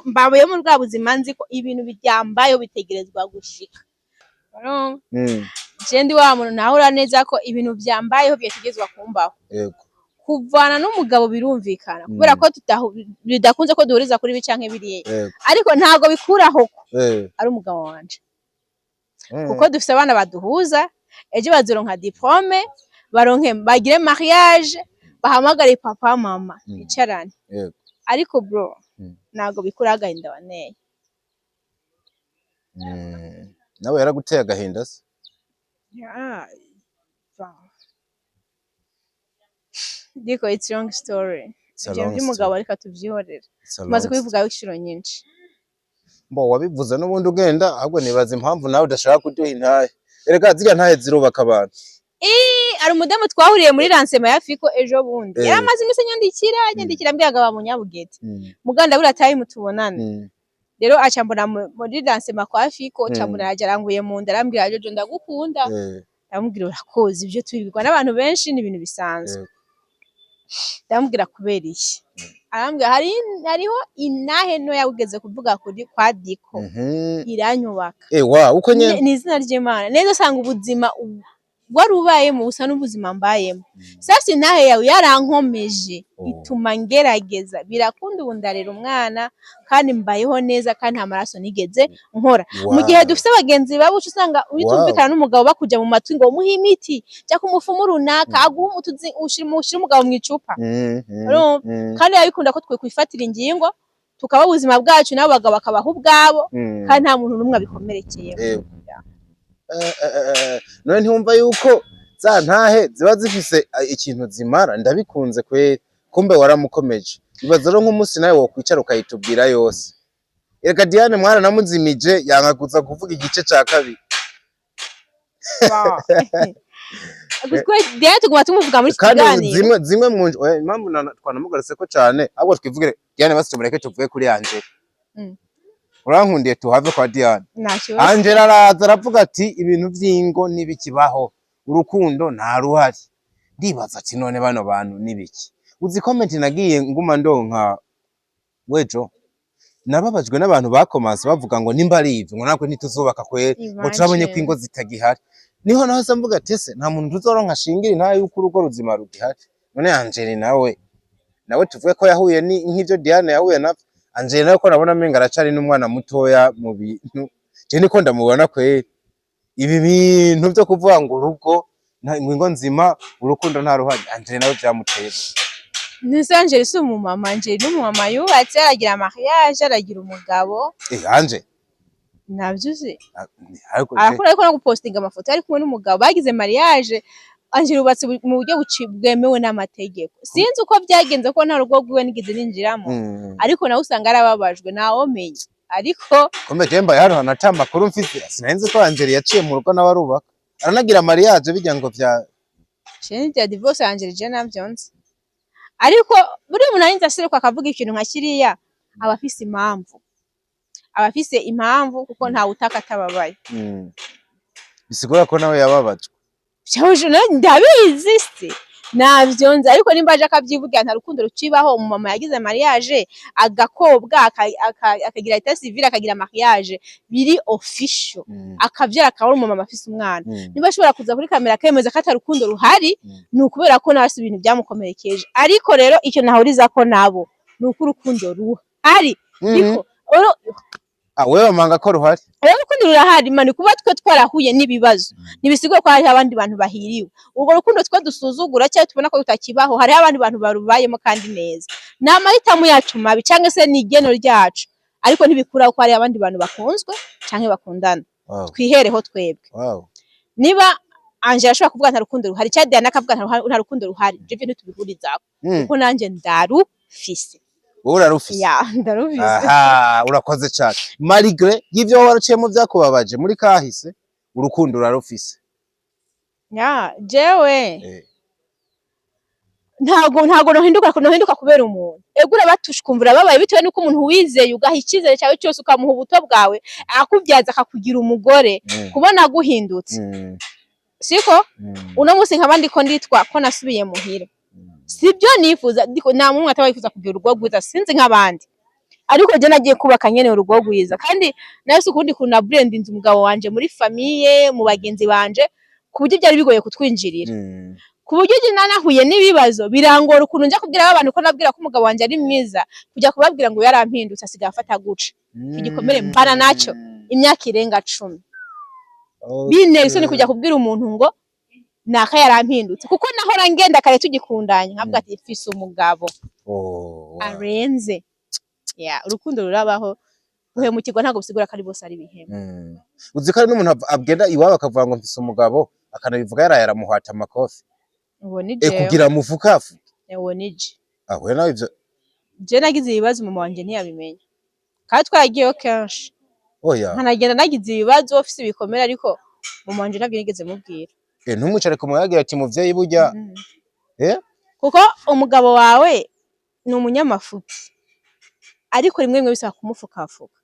mbabuye muri bwa buzima nzi ko ibintu biryambayo bitegerezwa gushika. Je ndi wa muntu nahura neza ko ibintu byambayeho byategezwa kumbaho. Kuvana n'umugabo birumvikana kubera ko bidakunze ko duhuriza kuri bicanke biriye ariko ntago bikuraho ko ari umugabo wanje kuko dufise abana baduhuza ejo bazoronka diplome baronke bagire mariage bahamagare papa mama icarane ariko bro ntago bikura agahinda waneye. Nawe yaraguteye agahinda se? Diko it's long story. ivyo vy'umugabo ariko tuvyihorera tumaze kubivugaho inshuro nyinshi. Mbo wabivuze n'ubundi ugenda ahubwo nibaza impamvu nawe udashaka kuduha intahe. Erega zirya ntahe zirubaka abantu. Ari umudemu twahuriye muri lancement ya Fiko ejo bundi. Yaramaze iminsi nyandikira mbyaga ba Munyabugete. Muganda buri atayi mutubonana. Rero aca mbona muri lancement kwa Fiko camura yajaranguye mu nda arambwira ajo ndagukunda. Ndamubwira urakoze ivyo tubibirwa n'abantu benshi ni ibintu bisanzwe. Ndamubwira kubera iki. Arambwira hariho inahe no yagugeze kuvuga kuri kwa Diko. Iranyubaka. Wa uko nyene ni izina ry'Imana. Neza sanga ubuzima wari ubayemo busa n'ubuzima mbayemo. Sasa intahe yawe yarankomeje ituma ngerageza birakunda ubu ndarera umwana kandi mbayeho neza kandi nta maraso nigeze nkora. Mu gihe dufite abagenzi babuca usanga witumvikana n'umugabo bakuja mu matwi ngo muhe imiti cya kumufumu runaka aguha umutuzi ushira umugabo mu icupa. Kandi yabikunda ko twe kwifatira ingingo tukaba ubuzima bwacu nabo bagabo bakabaho ubwabo kandi nta muntu numwe abikomerekeye. None ntumva yuko za ntahe ziba zifise ikintu zimara ndabikunze kweri kumbe waramukomeje ibaza rero nk'umunsi nawe wo kwicara ukayitubwira yose. Erega Diane mwana namuzimije yankaguza kuvuga igice ca kabiri. Gutwe Diane tuguma tumuvuga muri kiganiro kandi zimwe mu impamvu twanamugarutse ko cyane ahubwo twivugire Diane basi tumureke tuvuge kuri Angela. Urankundiye tuhave kwa Diane. Angela araza aravuga ati ibintu vy'ingo nibikibaho urukundo nta ruhari. Ndibaza ati none bano bantu nibiki. Uzi comment nagiye nguma ndonka wejo nababajwe n'abantu bakomanse bavuga ngo nimba ari ivyo ngo nakwe ntituzubaka kwera ngo turabonye ko ingo zitagihari. Niho naho se mvuga ati se nta muntu tuzoronka shingira nta yuko urugo ruzima rugihari. None Angela nawe tuvuge ko yahuye nk'ivyo Diane yahuye navyo. Angela nawe ko nabona menga aracari n'umwana mutoya mu bintu je niko ndamubona kweri. Ibi bintu byo kuvuga ngo urugo ingo nzima urukundo nta ruhari Angela nawe byamuteye. Nise Angela si umumama. Angela n'umumama yubatse aragira mariage aragira umugabo. Angela navyuze ariko no gupostinga amafoto ari kumwe n'umugabo bagize mariage. Angela yubatse mu buryo bwemewe n'amategeko. Sinzi uko byagenze ko nta rugo rwiwe nigeze ninjiramo ariko nawe usanga arababajwe nawo menye ariko kombe temba yari hanata makuru mfite sinenze ko Angela yaciye mu rugo n'abarubaka aranagira mariage bijya ngo vya Chenye ya divorce Angela je navyonze ariko buri umuntu arinze asiruka akavuga ikintu nka kiriya abafise impamvu kuko nta utaka atababaye. Bisigura ko nawe yababajwe. Cyaje ndabizi se navyonze ariko nimbaje akavyivugira nta rukundo rucibaho. Umumama yagize mariage agakobwa akagira état civil akagira mariage biri official akavyara akabura umumama afise umwana. Niba ashobora kuza kuri kamera akemeza ko atarukundo ruhari ni ukubera ko nabasi ibintu byamukomerekeje. Ariko rero icyo nahuriza ko nabo ni uko urukundo ruhari ariko wewe amanga ko ruhari. Urukundo rurahari mani kuba twe twarahuye n'ibibazo nibisigwe ko hari abandi bantu bahiriwe. Ubwo rukundo twe dusuzugura cyane tubona ko rutakibaho hari abandi bantu barubayemo kandi neza. Namahitamo yacu mabi cyangwa se n'igeno ryacu ariko ntibikura ko hari abandi bantu bakunzwe canke bakundana. Twihereho twebwe. Niba Angela ashobora kuvuga nta rukundo ruhari cyane Diana akavuga nta rukundo ruhari je bintu tubihurizako kuko nanje ndarufise. Urarufise. Ndarufise. Urakoze cyane. Malgré y'ivyo waraciyemo byakubabaje muri kahise urukundo urarufise. Jewe ntago nohinduka kubera umuntu. Egura batushkumvura babaye bitewe nuko umuntu wizeye ugaha ikizere cyawe cyose ukamuha ubuto bwawe akubyaza akakugira umugore kubona guhindutse. Siko uno munsi nkabandi ko nditwa ko nasubiye muhira. Sibyo nifuza nta mumwe atabayifuza kugira urugo rwiza sinzi nk'abandi ariko je nagiye kubaka nyene urugo rwiza kandi nase ukundi kuna blend inzu umugabo wanje muri famille mu bagenzi banje kuburyo byari bigoye kutwinjirira kuburyo je nanahuye n'ibibazo birangora ukuntu nje kubwira abantu ko nabwira ko umugabo wanje ari mwiza kujya kubabwira ngo yarampindutse asiga afata guca igikomere mbana naco imyaka irenga 10 bine isoni kujya kubwira umuntu ngo naka yarampindutse kuko nahora ngenda kare tugikundanye nkavuga ati fise umugabo arenze urukundo rurabaho uhemukirwa ntago bisigura kari bose ari bihema. Uzi ko n'umuntu abgenda iwabo akavuga ngo mfise umugabo akanabivuga yaramuhata amakofi ubonije kugira mufukafu ubonije we nawe ivyo je nagize ibibazo mama wanje ntiyabimenya kandi twaragiyeyo kenshi oya nkanagenda nagize ibibazo ofisi bikomera ariko mama wanje ntabyo nigeze mubwira ntumucare kumuyagira ati muvyeyi burya kuko umugabo wawe ni umunyamafuti ariko rimwe rimwe bisaba kumufukafuka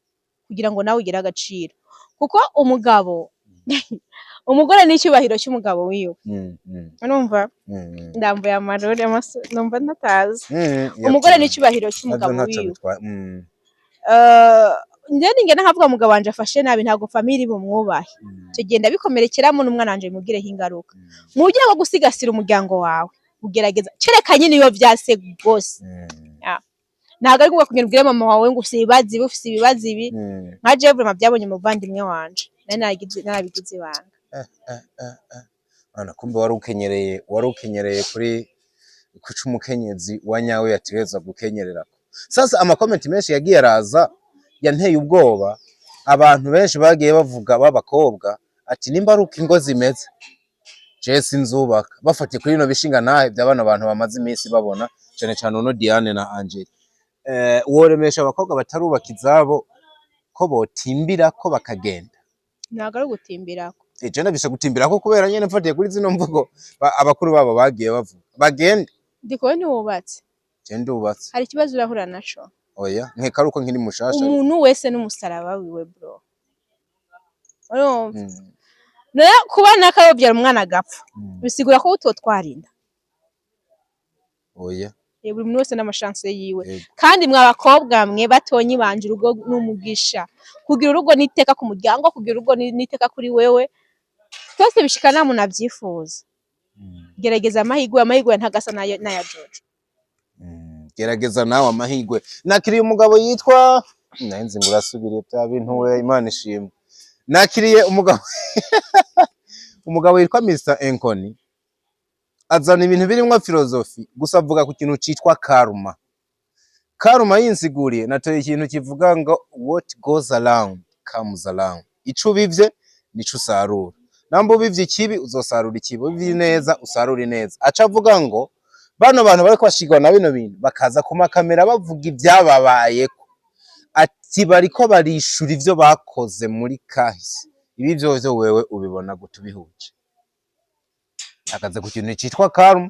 kugira ngo nawe ugire agaciro kuko umugabo umugore ni icyubahiro cy'umugabo wiwe urumva ndambuye amarore numva ntatazi umugore ni icyubahiro cy'umugabo wiwe njye ngena nkavuga umugabo wanje afashe nabi ntabwo family bumwubahe cyo genda bikomerekeramo n'umwana wanje bimugireho ingaruka mu buryo bwo gusigasira umuryango wawe ugerageza cerekanye niyo vyase gose ntabwo ari kuvuga kugira ubwire mama wawe ngo usibazi ufise ibibazo ibi nka je vraiment byabonye umuvandimwe wanje narabigize ibanga ana kumbe wari ukenyereye kuri kuca umukenyezi wa nyawe yategeza gukenyerera sasa amakomenti menshi yagiye araza yanteye ubwoba abantu benshi bagiye bavuga b'abakobwa ati nimba ari uko ingo zimeze je sinzubaka bafatiye kuri ino bishinga nahe by'abana abantu bamaze iminsi babona cyane cyane uno Diane na Angel woremesha abakobwa batarubaka izabo ko botimbira ko bakagenda ntabwo ari gutimbirako je nabisha gutimbirako kubera nyene mfatiye kuri zino mvugo abakuru babo bagiye bavuga bagende ndiko ntiwubatse je ndubatse hari ikibazo urahura naco oya nkekaruko nkiri mushasha umuntu wese n'umusaraba wiwe bro urumva noya kubana akayobyara umwana agapfa bisigura ko utotwarinda oya buri muntu wese n'amashanse yiwe kandi mwa bakobwa mwe batonyi banje urugo n'umugisha kugira urugo niteka ku muryango kugira urugo niteka kuri wewe twese bishikana mu navyifuza gerageza amahigwe ntagasa na George gerageza nawe amahigwe nakiriye umugabo yitwa nahinze ngo urasubiriye bya bintu we Imana ishimwe nakiriye umugabo yitwa Mr Enkoni azana ibintu birimwo filozofi gusa avuga ku kintu citwa karma yinsiguriye natoye ikintu kivuga ngo what goes around comes around ico bivye nico usarura nambo bivye ikibi uzosarura ikibi bivye neza usarura neza aca avuga ngo bano bantu bariko bashigwa na bino bintu bakaza ku makamera bavuga ibyababayeko ati bariko barishura ivyo bakoze muri kahise ibi vyose wewe ubibona gutubihuje akaze ku kintu citwa karma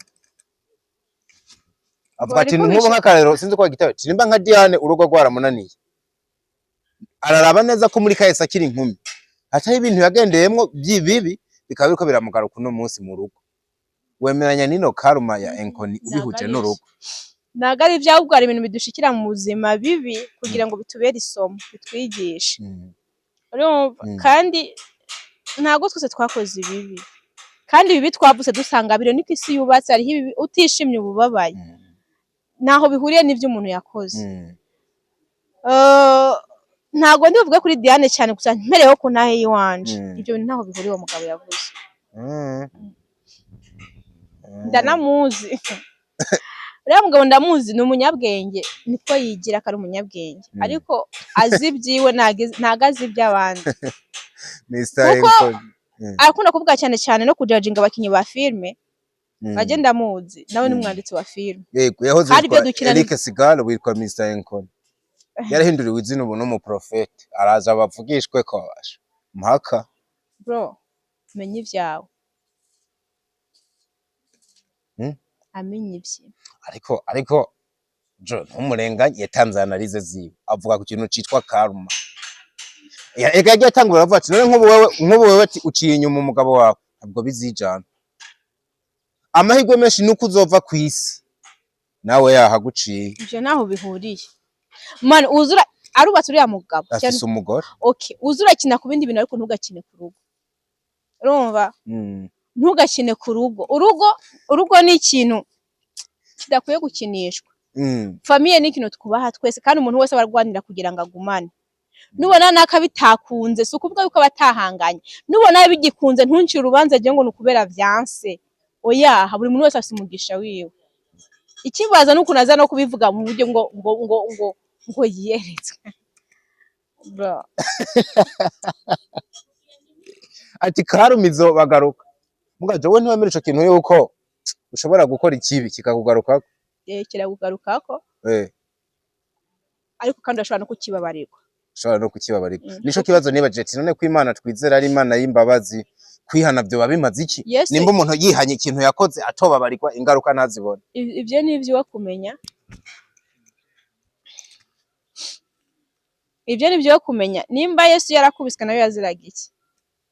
avuga ati nk'ubu nk'akarero sinzi ko gitaye nimba nka Diane urugo rwaramunaniye araraba neza ko muri kahise akiri inkumi atari ibintu yagendeyemwo by'ibibi bikaba biriko biramugaruka uno munsi mu rugo wemeranya nino karma ya Enkoni ubihuje n'urugo ntago ari ivyahubwo ari ibintu bidushikira mu buzima bibi kugira ngo bitubere isomo bitwigishe kandi ntago twese twakoze ibibi kandi ibi twavuze dusanga biro niko isi yubatse ari ibi utishimye ububabaye naho bihuriye n'ivyo umuntu yakoze ntago ndivuga kuri Diane cyane gusa mpereho ku ntahe yiwanje ivyo bintu ntaho bihuriye uwo mugabo yavuze ndanamuzi uriya mugabo ndamuzi ni umunyabwenge niko yigira ko ari umunyabwenge ariko azi ibyiwe ntago azi iby'abandi arakunda kuvuga cyane cyane no kujajinga abakinyi ba filime baje ndamuzi nawe n'umwanditsi wa filime yego yahoze yitwa Eric Sigalo witwa Mr Enkoni yarahinduriwe izina ubu n'umuprofete araza bavugishwe ko basha mpaka bro menye ivyawe amenye ivyi ariko jo ntumurenganye yatanze analize ziwe avuga ku kintu citwa karma ega yagiye atangura avuga ati none nk'ubu wewe ati uciye inyuma umugabo wawe ntabwo bizijana amahirwe menshi nuko uzova ku isi nawe yahaguciye ivyo naho bihuriye man uzura arubatse uriya mugabo afise umugore okay uzura kina ku bindi bintu ariko ntugakine ku rugo urumva ntugakine ku rugo urugo ni ikintu kidakwiye gukinishwa famille ni ikintu twubaha twese kandi umuntu wese barwanira kugira ngo agumane nubona naka bitakunze si ukuvuga yuko batahanganye nubona bigikunze ntuncire urubanza je ngo nukubera vyanse oya buri muntu wese afite umugisha wiwe ikibaza nuko naza no kubivuga mu buryo ngo yiyeretswe bro ati karumizo bagaruka mugaje we ntiwemera ico kintu yuko ushobora gukora ikibi kikakugaruka kiragugarukako ariko kandi ashobora no kukibabarirwa. Ushobora no kukibabarirwa. Nico kibazo nibaje ati none ko Imana twizera ari Imana y'imbabazi kwihana byo babimaze iki? Nimba umuntu yihanye ikintu yakoze atobabarirwa ingaruka ntazibona. Ivyo ni ivyo kumenya. Ivyo ni byo kumenya nimba Yesu yarakubiswe nayo yaziraga iki.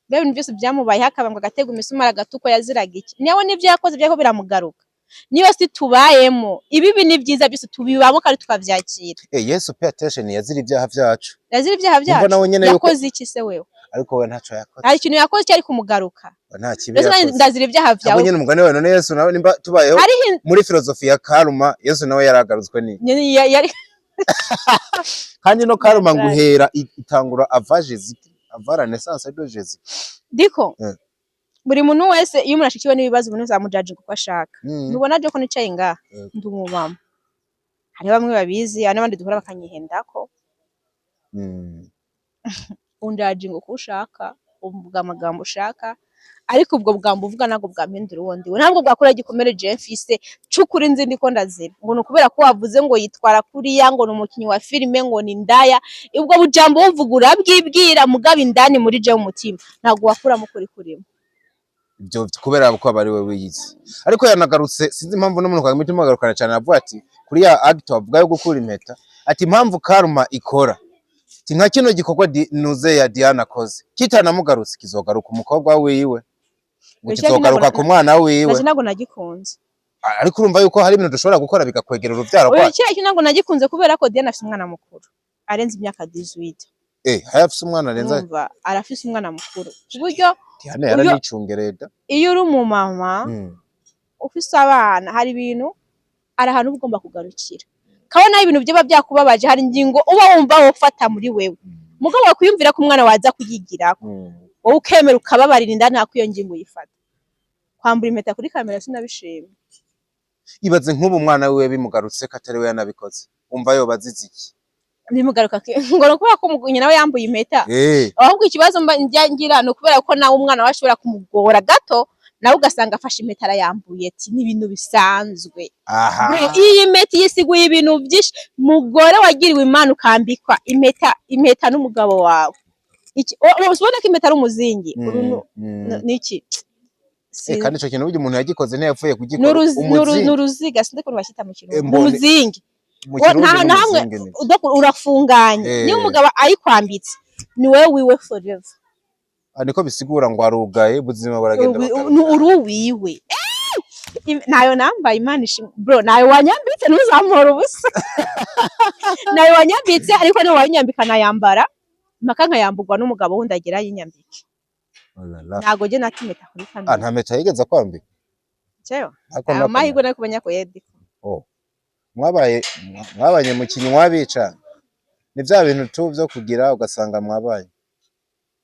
Bebe ibintu byose byamubaye hakabambwa agatego imisumara gatuko yaziraga iki. Niyo nivyo yakoze byako biramugaruka. Niyo si tubayemo ibibi ni byiza byose tubibamo kandi tukavyakira. Yesu pe attention yazira ibyaha byacu. Yazira ibyaha byacu. Yakoze iki se wewe? Ariko we ntaco yakoze. Hari ikintu yakoze cyari kumugaruka. Nta kibi yakoze. Ndazira ibyaha byawe. Abo nyene umugani we none Yesu nawe nimba tubayeho muri filosofi ya karma Yesu nawe yaragarutswe ni. Yari kandi no karma nguhera itangura ava renaissance de Jésus. Diko buri muntu wese iyo umuntu ashikiwe n'ibibazo umuntu zamujaje uko ashaka. Nubona je ko nicaye ngaha ndumubamo. Hari bamwe babizi n'abandi duhora bakanyihendako. Unjaje ngo kushaka uvuga amagambo ushaka ariko ubwo bwambo uvuga nago bwampindura uwondi we ntabwo bwakora gikomere je mfise cukuri nzi ndiko ndazira ngo nukubera ko wavuze ngo yitwara kuriya ngo numukinyi wa filime ngo ni ndaya ubwo bujambo wuvugura bwibwira mugaba indani muri je umutima ntabwo wakura mukuri kurimo ibyo kubera ko abari we wiyizi ariko yanagarutse sinzi impamvu no muntu kwa mitima agarukana cyane avuga ati kuri ya actor avuga yo gukura impeta ati impamvu karma ikora nka kino gikorwa nuze ya Diana koze kitanamugarutse kizogaruka umukobwa wiwe kizogaruka ku mwana wiwe naje nago nagikunze ariko urumva yuko hari ibintu dushobora gukora bigakwegera urubyaro kwa iki nago nagikunze kubera ko Diana afite umwana mukuru arenze imyaka 18 hayafise umwana arenze arafise umwana mukuru kuburyo Diana yaranicungereda iyo uri mu mama ufise abana hari ibintu arahantu ugomba kugarukira kabona ibintu byo byakubabaje hari ingingo uba wumva wofata muri wewe mugabo wakwiyumvira ko umwana waza kuyigirako wowe ukemera ukababarira indani hakuyo ngingo yifata kwambura impeta kuri kamera sinabishimye ibaze nk'ubu umwana wiwe bimugarutse katari we yanabikoze umva yo bazizi iki bimugaruka ngo no kuba ko umugunyi nawe yambuye impeta ahubwo ikibazo ngira no kubera ko nawe umwana washobora kumugora gato nawe ugasanga afashe impeta arayambuye ati n'ibintu bisanzwe iyi mpeta yisiguye ibintu byinshi mugore wagiriwe imana ukambikwa impeta n'umugabo wawe iki urabona ko impeta ari umuzingi niki kandi ico kintu buryo umuntu yagikoze ntiyapfuye kugikora n'uruziga sinde ko bashyita mu kintu umuzingi nta hamwe urafunganye niyo umugabo ayikwambitse ni wewe wiwe forever niko bisigura ngo arugaye buzima baragenda uruwiwe nayo nambaye imana ishimwe bro nayo wanyambitse ntuzamura ubusa nayo wanyambitse ariko niwe wanyambika nayambara maka nkayamburwa n'umugabo wundi agira yinyambike ntago je natimeta kuri kamera nta meta yigeze kwambika cyo amahirwe nako banyako yediko mwabanye mu kinywa bica ni bya bintu tu byo kugira ugasanga mwabaye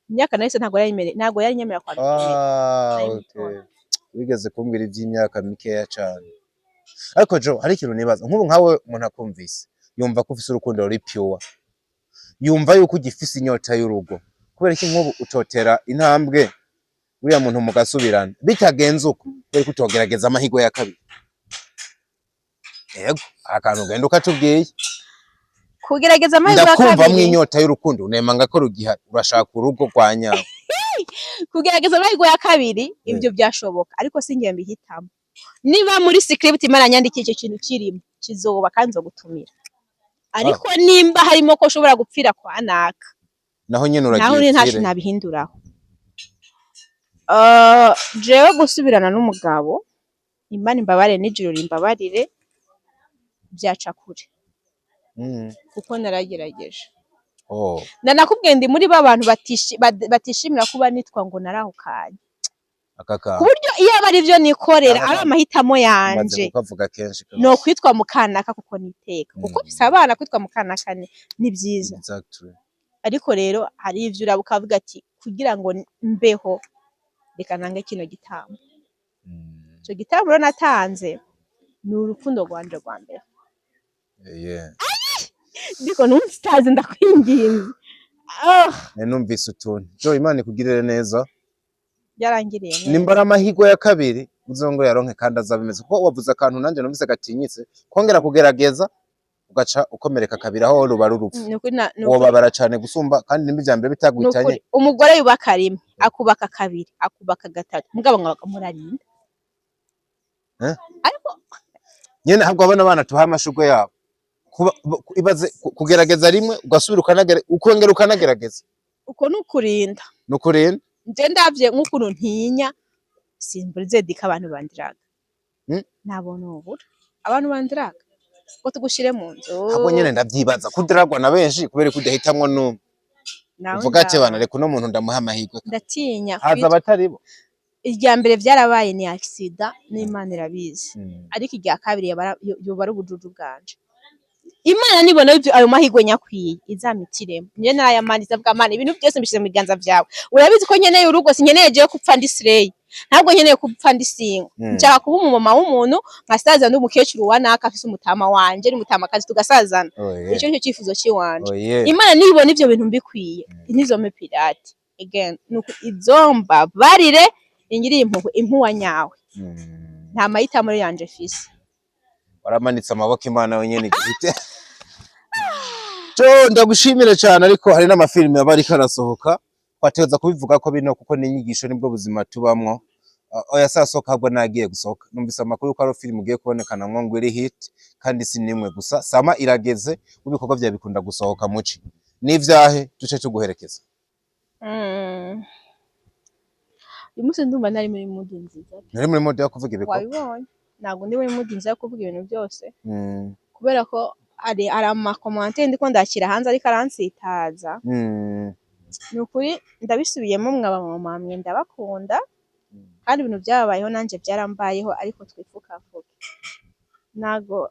imyaka nahise ntago yari nyemera kwandika wigeze kumbwira iby'imyaka mikeya cyane ariko jo hari ikintu nibaza nk'ubu nkawe umuntu akumvise yumva ko ufise urukundo ruri pure yumva yuko ugifise inyota y'urugo kubera iki nk'ubu utotera intambwe uriya muntu mugasubirana bitagenze uko bari kutogerageza amahirwe ya kabiri yego akantu genda ukatubwiye kugerageza amahirwe ya kabiri ndakumva inyota y'urukundo unemanga ko rugiha urashaka urugo kwa nyawe kugerageza amahirwe ya kabiri ibyo byashoboka ariko singiye mbihitamo niba muri script imana nyandikiye icyo kintu kirimo kizoba kandi zo gutumira ariko nimba harimo ko ushobora gupfira kwa naka naho nyene uragiye naho ntashi nabihinduraho jewe gusubirana n'umugabo imana imbabare n'ijuru rimbabarire byaca kure kuko naragerageje nanakubwiye ndi muri babantu batishimira kuba nitwa ngo narahukanye kuburyo iyo abari byo nikorera ari amahitamo yanje no kwitwa mukanaka kuko niteka kuko bisaba abana kwitwa mukanaka ni byiza ariko rero hari ivyo urabukavuga ati kugira ngo mbeho reka nange kino gitambo cyo gitambo natanze ni urukundo rwanje rwa mbere ndiko numvise ndakwinginze numvise utuntu jo imana ikugirire neza yarangiriye nimbara amahirwe ya kabiri uzongera yaronke kandi azabimeze kuko wavuze akantu nanje numvise gatinyitse kongera kugerageza ugaca ukomereka kabiri aho ruba rurupfu wobabara cane gusumba kandi nimba ivya mbere bitagwitanye umugore yubaka rimwe akubaka kabiri akubaka gatatu mugabo murarinda ariko nyene habwo abana bana tuha amashurwe yabo ibaze kugerageza rimwe ugasubira ukongera ukanagerageza uko nukurinda nje ndavye nk'ukuntu ntinya simburize dika abantu bandiraga nabona ubura abantu bandiraga ko tugushire mu nzu habwo nyene ndavyibaza kudiragwa na benshi kubera kudahitamwo numwe uvuga ati bana reka no muntu ndamuha amahirwe ndatinya haza abatari bo irya mbere vyarabaye ni accident n'Imana irabizi ariko irya kabiri yoba ari ubujuju bwanje Imana nibona ayo mahirwe nyakwiye izamitiremo nje narayamanitse avuga Mana ibintu byose mbishize mu biganza vyawe urabizi ko nkeneye urugo sinkeneye je kupfa ndi slay ntabwo nkeneye kupfa ndi singo nshaka kuba umumama w'umuntu nkasaza n'umukecuru wanaka afise umutama wanje n'umutamakazi tugasazana ico cyo cifuzo ciwanje Imana nibona ivyo bintu mbikwiye ntizome pirate again nuko izomba barire ingiri impuwa nyawe nta mahitamo yanje fise waramanitse amaboko Imana wenyene igite ndagushimire cyane ariko hari n'amafilime aba ariko arasohoka twateza kubivuga ko bino kuko n'inyigisho nibwo buzima tubamwo oya sasohoka ahubwo nagiye gusohoka numvise amakuru ko ari film ugiye kubonekana ngo iri hit kandi si nimwe gusa sama irageze mu bikorwa bya bikunda gusohoka muci n'ivyahe duce tuguherekeza uyu munsi ndumva nari muri mood nziza nari muri mood yo kuvuga ibiko wabibonye ntabwo ndi muri mood nziza yo kuvuga ibintu byose kubera ko ari amakomante ndiko ndakira hanze ariko aransitaza nukuri ndabisubiyemo mwaba mama mwe ndabakunda kandi ibintu byabayeho nanje byarambayeho ariko twifukafuka nago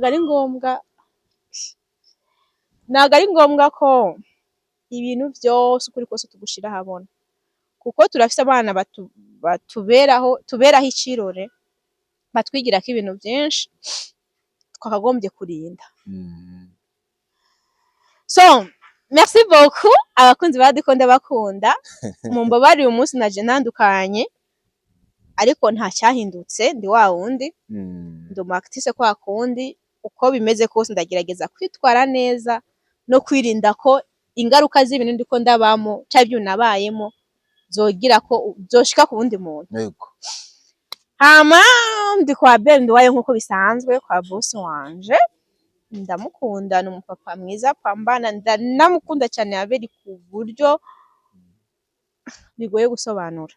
ari ngombwa ko ibintu byose ukuri kose tugushira habona kuko turafise abana tuberaho icirore batwigira ko ibintu byinshi twakagombye kurinda so merci beaucoup abakunzi badukunda bakunda mumbabarire umunsi naje ntandukanye ariko nta cyahindutse ndi wa wundi ndi umu-actrice kwa kundi uko bimeze kose ndagerageza kwitwara neza no kwirinda ko ingaruka z'ibintu ndiko ndabamo cyangwa ibyo nabayemo zogira ko zoshika ku wundi muntu yego hama ndi kwa Bendi waye nkuko bisanzwe kwa boss wanje ndamukunda ni umupapa mwiza pambana ndanamukunda cyane yaberi ku buryo bigoye gusobanura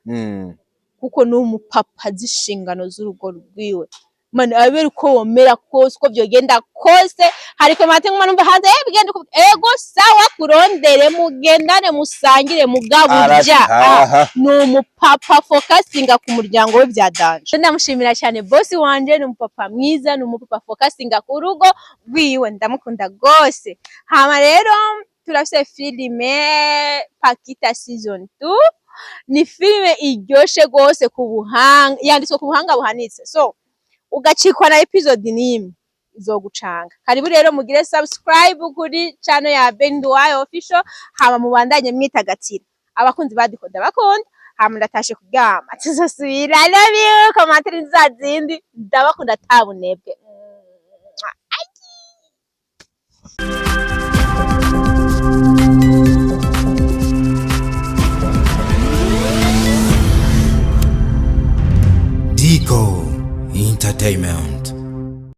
kuko ni umupapa z'inshingano z'urugo rwiwe mana aberi ko womera kose uko byogenda kose hariko mate nkuma numva hanze bigenda ego sawa kurondere mugendane musangire mugaburya ni umupapa focusinga ku muryango we byadanje ndamushimira cyane boss wanje ni umupapa mwiza ni umupapa focusinga ku rugo rwiwe ndamukunda gose hama rero turafise filime Pakita season 2 ni filime iryoshe gose ku buhanga yanditswe ku buhanga buhanitse so ugacikwa na episode nimwe izogucanga karibu rero mugire subscribe kuri channel ya Bendi Waye official hama mubandanye mwitagatira abakunzi badukunda bakunda hama ndatashe kugama tuzosubira I love you commentaire nzazindi ndabakunda tabunebwe